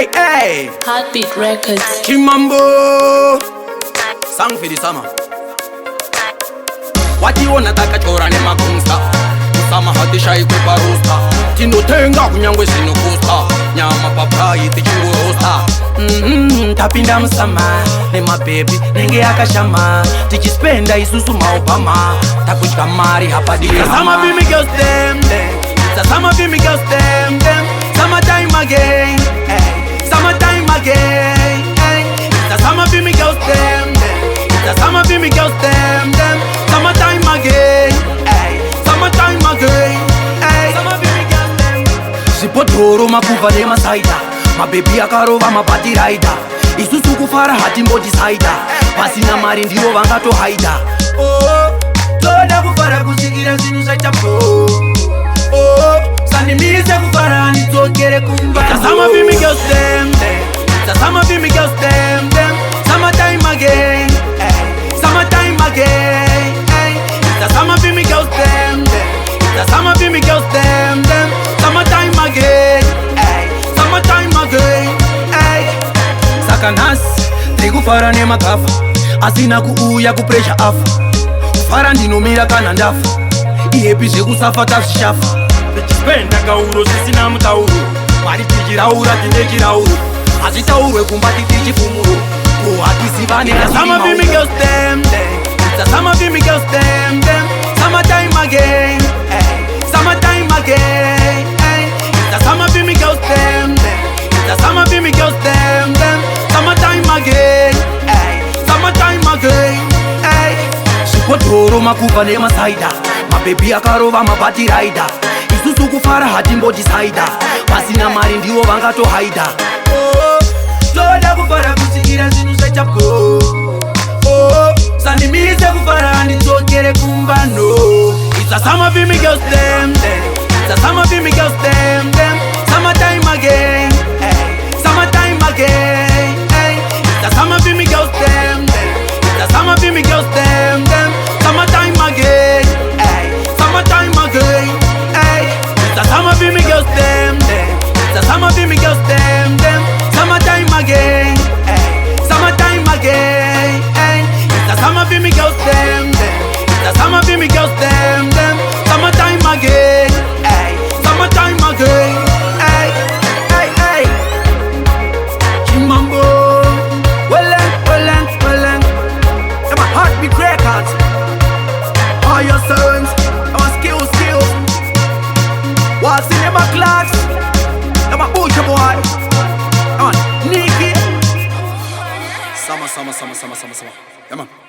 Hey, hey. Heartbeat Records. Kimambo. Sang for the summer. What you wanna taka chora ne makunsta. Usama hatisha ikupa rosta. Tinotenga kunyangwe sino costa. Nyama papai tichingu rosta. Tapinda msama ne mabebi nenge akashama. Tichispenda isusu maobama. Takushika mari hapa dili sama vimi girls them. Sama vimi girls them. Summertime again, hey. Summertime again, hey. It's a summer for me girls them. It's a summer for me girls them. Summertime again, hey. Summertime again, hey. Summer for me girls them. Sipotoro makuva de masaida. My baby akarova mabati rider. Isusu kufara hati mboji saida. Pasina mari ndiyo vangato haida. Oh, toda kufara kusikira zinu za chapo. Oh, sanimize kufara nitokere kumba. It's a summer for me girls them. It's a summer for me girls them. Summertime again, hey. Summertime again, hey. It's a summer for me girls them. It's a summer for me girls them. Summertime again, hey. Summertime again, hey. Sakanas, trigufara ne makafa. Asina kuuya kupresha afa. Fara ndinomira kana ndafa. Ihepishe kusafa tafshafa. Tichispenda kauro sisina mutauro. Mari tichiraura tindechirauro. Azitaurwe kumbati tichifumuro. Kuhatisivane na summer for me girls them. It's a summer for me girls them. Summertime again, hey. Summertime again, hey. It's a summer for me girls them. It's a summer for me girls them. Summertime again, hey. Summertime again, hey. Sipotoro makuva ne masaida. Mabebi akarova mabati rider. Isusu kufara hati mboji saida. Pasina mari ndiwo vangato haida. Oh, toda kufara kusikira zinu za chapo. Oh, sanimize kufara nitokere kumbano. It's a summer for me girls them. It's a summer for me girls them. Summertime again, hey. Summertime again, hey. It's a summer for me girls them. It's a summer for me girls them. Summertime again, hey. Summertime again, hey. It's a summer for me girls them. It's a summer for me girls them. Summertime again, hey. Summertime again, hey. It's a summer for me girls them. It's a summer for me girls them. Summertime again, hey. Summertime again, hey. Hey, hey. Kimambo. Well. I'm a Heartbeat Records. All your sons, our skills. What's in them clocks? I'm a butcher boy. Come on, Nicky. Summer. Come on.